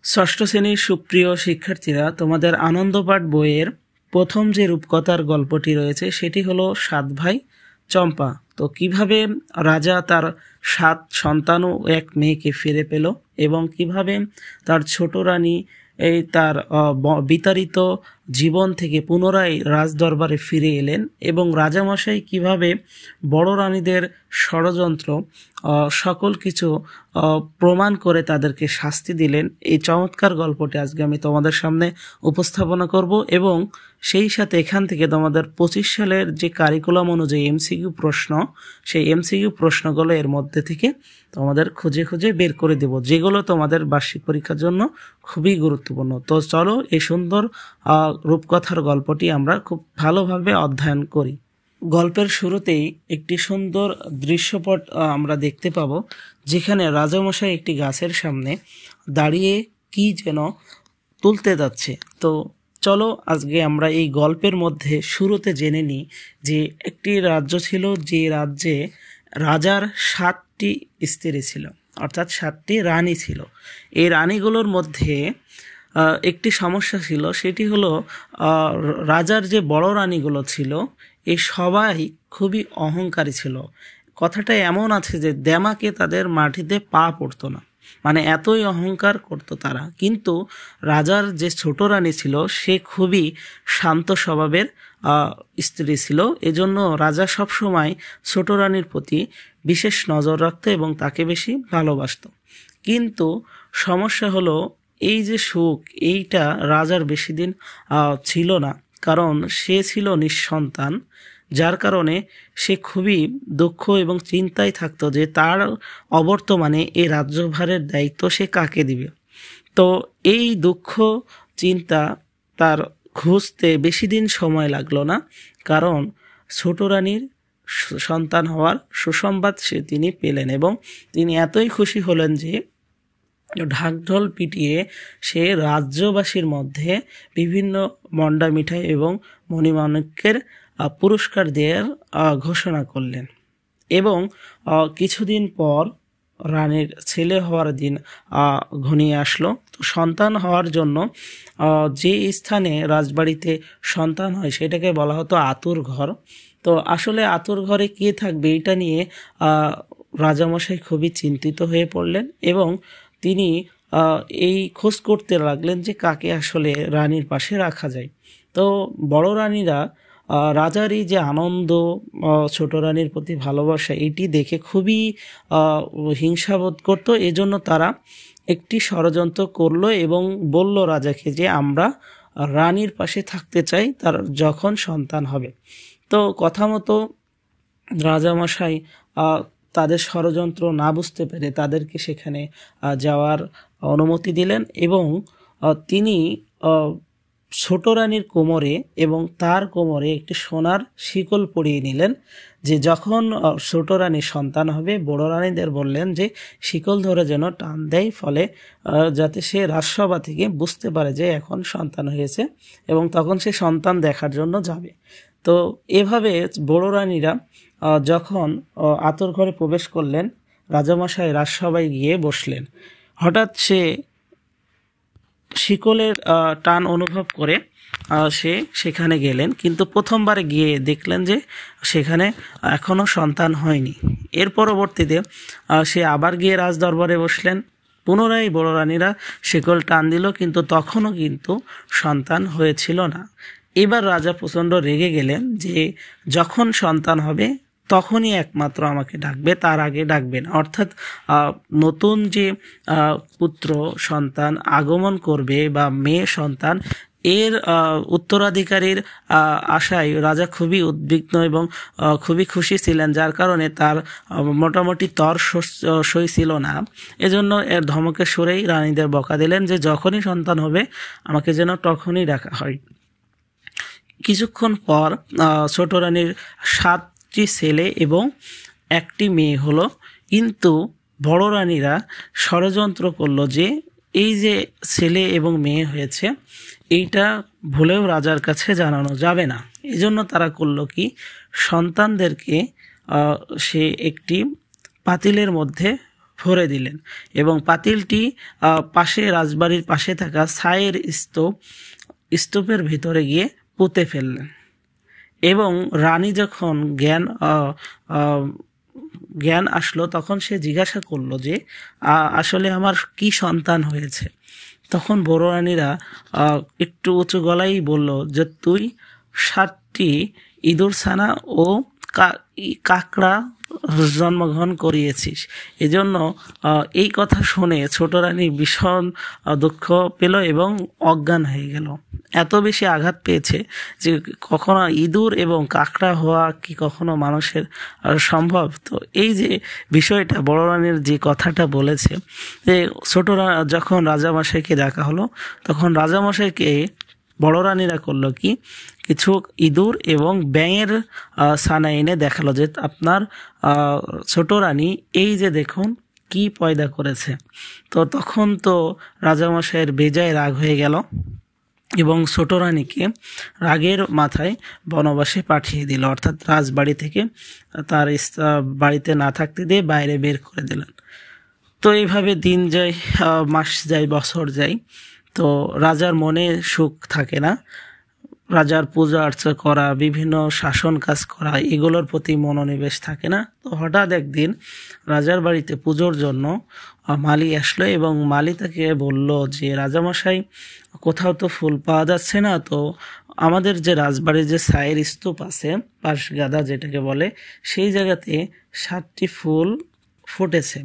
ষষ্ঠ শ্রেণীর সুপ্রিয় শিক্ষার্থীরা, তোমাদের আনন্দপাঠ বইয়ের প্রথম যে রূপকথার গল্পটি রয়েছে সেটি হলো সাত ভাই চম্পা। তো কিভাবে রাজা তার 7 সন্তান ও এক মেয়েকে ফিরে পেল এবং কিভাবে তার ছোট রানী এই তার বিতাড়িত জীবন থেকে পুনরায় রাজদরবারে ফিরে এলেন এবং রাজামশাই কিভাবে বড় রানীদের ষড়যন্ত্র সকল কিছু প্রমাণ করে তাদেরকে শাস্তি দিলেন, এই চমৎকার গল্পটি আজকে আমি তোমাদের সামনে উপস্থাপনা করব এবং সেই সাথে এখান থেকে তোমাদের 25 সালের যে কারিকুলাম অনুযায়ী এমসিকিউ প্রশ্ন, সেই এমসিকিউ প্রশ্নগুলো এর মধ্যে থেকে তোমাদের খুঁজে খুঁজে বের করে দেব, যেগুলো তোমাদের বার্ষিক পরীক্ষার জন্য খুবই গুরুত্বপূর্ণ। তো চলো এই সুন্দর রূপকথার গল্পটি আমরা খুব ভালোভাবে অধ্যয়ন করি। গল্পের শুরুতেই একটি সুন্দর দৃশ্যপট আমরা দেখতে পাবো, যেখানে রাজামশাই একটি গাছের সামনে দাঁড়িয়ে কি যেন তুলতে যাচ্ছে। তো চলো আজকে আমরা এই গল্পের মধ্যে শুরুতে জেনে নিই যে একটি রাজ্য ছিল, যে রাজ্যে রাজার 7টি স্ত্রী ছিল, অর্থাৎ 7টি রানী ছিল। এই রানীগুলোর মধ্যে একটি সমস্যা ছিল, সেটি হলো রাজার যে বড় রানীগুলো ছিল এই সবাই খুবই অহংকারী ছিল। কথাটা এমন আছে যে দেমাকে তাদের মাটিতে পা পড়তো না, মানে এতই অহংকার করতো তারা। কিন্তু রাজার যে ছোট রানী ছিল সে খুবই শান্ত স্বভাবের স্ত্রী ছিল, এজন্য রাজা সবসময় ছোট রানীর প্রতি বিশেষ নজর রাখতো এবং তাকে বেশি ভালোবাসত। কিন্তু সমস্যা হলো এই যে সুখ, এইটা রাজার বেশি দিন ছিল না, কারণ সে ছিল নিঃসন্তান, যার কারণে সে খুবই দুঃখ এবং চিন্তায় থাকতো যে তার অবর্তমানে এই রাজ্যভারের দায়িত্ব সে কাকে দিবে। তো এই দুঃখ চিন্তা তার খুঁজতে বেশি দিন সময় লাগলো না, কারণ ছোট রানীর সন্তান হওয়ার সুসংবাদ তিনি পেলেন এবং তিনি এতই খুশি হলেন যে ঢাকঢোল পিটিয়ে সে রাজ্যবাসীর মধ্যে বিভিন্ন মন্ডা মিঠাই এবং মণিমাণিক্যের পুরস্কার দেওয়ার ঘোষণা করলেন। এবং কিছুদিন পর রানীর ছেলে হওয়ার দিন ঘনিয়ে আসলো। তো সন্তান হওয়ার জন্য যে স্থানে রাজবাড়িতে সন্তান হয় সেটাকে বলা হতো আতুর ঘর। তো আসলে আতুর ঘরে কে থাকবে এটা নিয়ে রাজামশাই খুবই চিন্তিত হয়ে পড়লেন এবং তিনি এই খোঁজ করতে লাগলেন যে কাকে আসলে রানীর পাশে রাখা যায়। তো বড় রানীরা রাজার এই যে আনন্দ, ছোট রানীর প্রতি ভালোবাসা, এটি দেখে খুবই হিংসাবোধ করত। এজন্য তারা একটি ষড়যন্ত্র করলো এবং বলল রাজাকে যে আমরা রানীর পাশে থাকতে চাই তার যখন সন্তান হবে। তো কথা মতো রাজামশাই তাদের ষড়যন্ত্র না বুঝতে পেরে তাদেরকে সেখানে যাওয়ার অনুমতি দিলেন এবং তিনি ছোট রানীর কোমরে এবং তার কোমরে একটি সোনার শিকল পরিয়ে নিলেন, যে যখন ছোট রানীর সন্তান হবে বড় রানীদের বললেন যে শিকল ধরে যেন টান দেয়, ফলে যাতে সে রাজসভা থেকে বুঝতে পারে যে এখন সন্তান হয়েছে এবং তখন সে সন্তান দেখার জন্য যাবে। তো এভাবে বড় রানীরা যখন আতর ঘরে প্রবেশ করলেন, রাজামশাই রাজসভায় গিয়ে বসলেন। হঠাৎ সে শিকলের টান অনুভব করে সে সেখানে গেলেন, কিন্তু প্রথমবারে গিয়ে দেখলেন যে সেখানে এখনও সন্তান হয়নি। এর পরবর্তীতে সে আবার গিয়ে রাজদরবারে বসলেন। পুনরায় বড় রানীরা শিকল টান দিল, কিন্তু তখনও কিন্তু সন্তান হয়েছিল না। এবার রাজা প্রচণ্ড রেগে গেলেন যে যখন সন্তান হবে তখনই একমাত্র আমাকে ডাকবে, তার আগে ডাকবে না। অর্থাৎ নতুন যে পুত্র সন্তান আগমন করবে বা মেয়ে সন্তান, এর উত্তরাধিকারীর আশায় রাজা খুবই উদ্বিগ্ন এবং খুবই খুশি ছিলেন, যার কারণে তার মোটামুটি তর সই ছিল না। এজন্য এর ধমকে সুরেই রানীদের বকা দিলেন যে যখনই সন্তান হবে আমাকে যেন তখনই ডাকা হয়। কিছুক্ষণ পর ছোট রানীর 7টি ছেলে এবং একটি মেয়ে হলো, কিন্তু বড় রানীরা ষড়যন্ত্র করলো যে এই যে ছেলে এবং মেয়ে হয়েছে এইটা ভুলেও রাজার কাছে জানানো যাবে না। এজন্য তারা করলো কি, সন্তানদেরকে সে একটি পাতিলের মধ্যে ভরে দিলেন এবং পাতিলটি পাশে রাজবাড়ির পাশে থাকা ছায়ের স্তূপের ভিতরে গিয়ে পুঁতে ফেললেন। এবং রানী যখন জ্ঞান আসলো তখন সে জিজ্ঞাসা করলো যে আসলে আমার কি সন্তান হয়েছে। তখন বড় রানীরা একটু উঁচু গলায় বলল যে তুই 7টি ইঁদুর ছানা ও কাকড়া জন্মগ্রহণ করিয়েছিস। এজন্য এই কথা শুনে ছোট রানী ভীষণ দুঃখ পেল এবং অজ্ঞান হয়ে গেল। এত বেশি আঘাত পেয়েছে যে কখনো ইঁদুর এবং কাকড়া হওয়া কি কখনো মানুষের সম্ভব। তো এই যে বিষয়টা বড় রানীর যে কথাটা বলেছে যে যখন রাজামশাইকে ডাকা হলো তখন রাজামশাইকে বড় রানীরা করলো কি, কিছু ইঁদুর এবং ব্যাঙের ছানা এনে দেখালো যে আপনার ছোট রানী এই যে দেখুন কি পয়দা করেছে। তো তখন তো রাজামশাইয়ের বেজায় রাগ হয়ে গেল এবং ছোট রানীকে রাগের মাথায় বনবাসে পাঠিয়ে দিল, অর্থাৎ রাজবাড়ি থেকে তার বাড়িতে না থাকতে দিয়ে বাইরে বের করে দিলেন। তো এইভাবে দিন যায়, মাস যায়, বছর যায়। তো রাজার মনে সুখ থাকে না। রাজার পূজা অর্চনা করা, বিভিন্ন শাসন কাজ করা, এগুলোর প্রতি মনোনিবেশ থাকে না। তো হঠাৎ একদিন রাজার বাড়িতে পুজোর জন্য মালি আসলো এবং মালি তাকে বলল যে রাজামশাই, কোথাও তো ফুল পাওয়া যাচ্ছে না, তো আমাদের যে রাজবাড়ির যে ছায়ের স্তূপ আছে, পাশগাদা যেটাকে বলে, সেই জায়গাতে 7টি ফুল ফুটেছে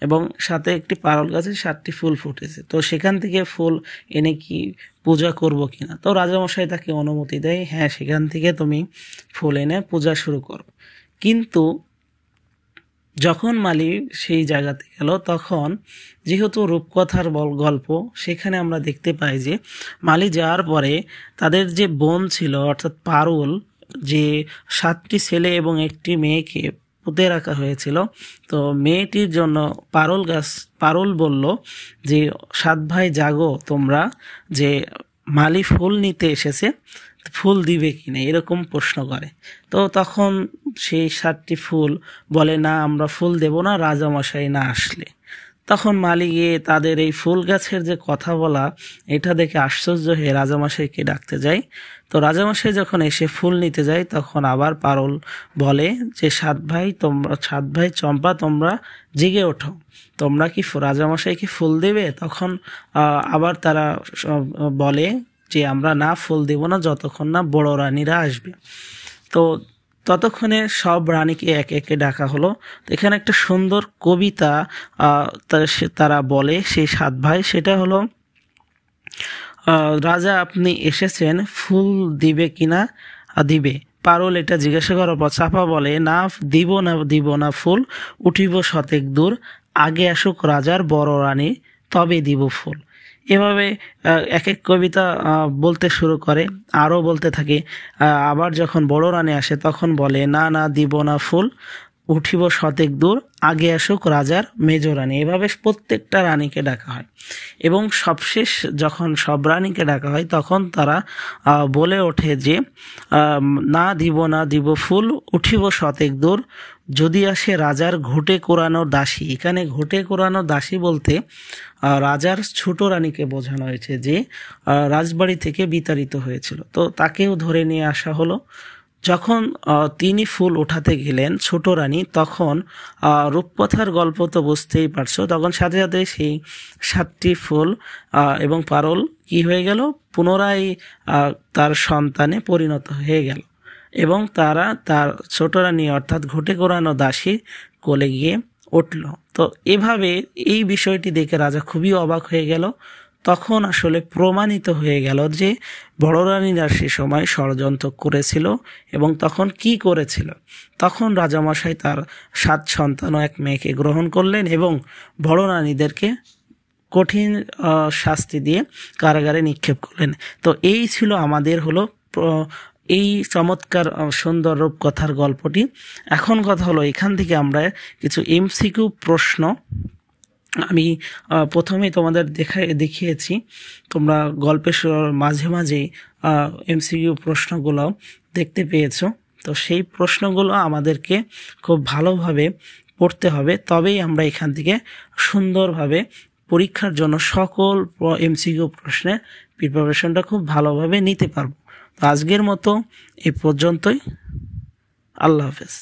এবং সাথে একটি পারল গাছে 7টি ফুল ফুটেছে। তো সেখান থেকে ফুল এনে কি পূজা করব কিনা। তো রাজামশাই তাকে অনুমতি দেয়, হ্যাঁ সেখান থেকে তুমি ফুল এনে পূজা শুরু করো। কিন্তু যখন মালি সেই জায়গাতে গেল তখন যেহেতু রূপকথার গল্প, সেখানে আমরা দেখতে পাই যে মালি যাওয়ার পরে তাদের যে বোন ছিল অর্থাৎ পারুল, যে 7টি ছেলে এবং একটি মেয়েকে পুঁতে রাখা হয়েছিল, তো মেয়েটির জন্য পারুল বলল যে 7 ভাই জাগো তোমরা, যে মালি ফুল নিতে এসেছে, ফুল দিবে কিনা, এরকম প্রশ্ন করে। তো তখন সেই 7টি ফুল বলে না, আমরা ফুল দেব না রাজামশাই না আসলে। তখন মালি গিয়ে তাদের এই ফুল গাছের যে কথা বলা, এটা দেখে আশ্চর্য হয়ে রাজামশাইকে ডাকতে যায়। তো রাজামশাই যখন এসে ফুল নিতে যায় তখন আবার পারুল বলে যে 7 ভাই চম্পা, তোমরা জেগে ওঠো, তোমরা কি রাজামশাইকে ফুল দেবে? তখন আবার তারা বলে যে আমরা না, ফুল দেব না যতক্ষণ না বড় রানীরা আসবে। তো ততক্ষণে সব রানীকে একে একে ডাকা হলো। তো এখানে একটা সুন্দর কবিতা তারা বলে সেই 7 ভাই, সেটা হলো রাজা আপনি এসেছেন, ফুল দিবে কিনা? দিবে। পারুল এটা জিজ্ঞাসা করার পর চাপা বলে না, দিব না ফুল, উঠিব শতেক দূর, আগে আসুক রাজার বড় রানী, তবে দিব ফুল। এভাবে এক এক কবিতা বলতে শুরু করে, আরও বলতে থাকে। আবার যখন বড় রানী আসে তখন বলে না, দিব না ফুল, উঠিব শতেক দূর, আগে আসুক রাজার মেজ রানী। এভাবে প্রত্যেকটা রানীকে ডাকা হয় এবং সবশেষ যখন সব রানীকে ডাকা হয় তখন তারা বলে ওঠে যে না দিব ফুল, উঠিব শতেক দূর, যদি আসে রাজার ঘুটে কোরানো দাসী। এখানে ঘুটে কোরানো দাসী বলতে রাজার ছোট রানীকে বোঝানো হয়েছে, যে রাজবাড়ি থেকে বিতাড়িত হয়েছিল। তো তাকেও ধরে নিয়ে আসা হলো। যখন তিনি ফুল উঠাতে গেলেন ছোট রানী, তখন রূপকথার গল্প তো বুঝতেই পারছো, তখন সাথে সাথে সেই 7টি ফুল এবং পারুল কি হয়ে গেল, পুনরায় তার সন্তানে পরিণত হয়ে গেল এবং তারা তার ছোট রানী অর্থাৎ ঘুটে কোরানো দাসী কোলে গিয়ে উঠল। তো এভাবে এই বিষয়টি দেখে রাজা খুবই অবাক হয়ে গেল। তখন আসলে প্রমাণিত হয়ে গেল যে বড় রানীরা সে সময় ষড়যন্ত্র করেছিল এবং তখন কি করেছিল। তখন রাজামশাই তার 7 সন্তান ও 1 মেয়েকে গ্রহণ করলেন এবং বড় রানীদেরকে কঠিন শাস্তি দিয়ে কারাগারে নিক্ষেপ করলেন। তো এই ছিল আমাদের এই চমৎকার সুন্দর রূপকথার গল্পটি। এখন কথা হলো, এখান থেকে আমরা কিছু এমসিকিউ প্রশ্ন আমি প্রথমেই তোমাদের দেখিয়েছি, তোমরা গল্পের মাঝে মাঝে এমসিকিউ প্রশ্নগুলো দেখতে পেয়েছো। তো সেই প্রশ্নগুলো আমাদেরকে খুব ভালোভাবে পড়তে হবে, তবেই আমরা এখান থেকে সুন্দরভাবে পরীক্ষার জন্য সকল এমসিকিউ প্রশ্নের প্রিপারেশনটা খুব ভালোভাবে নিতে পারবো। তো আজকের মতো এ পর্যন্তই। আল্লাহ হাফেজ।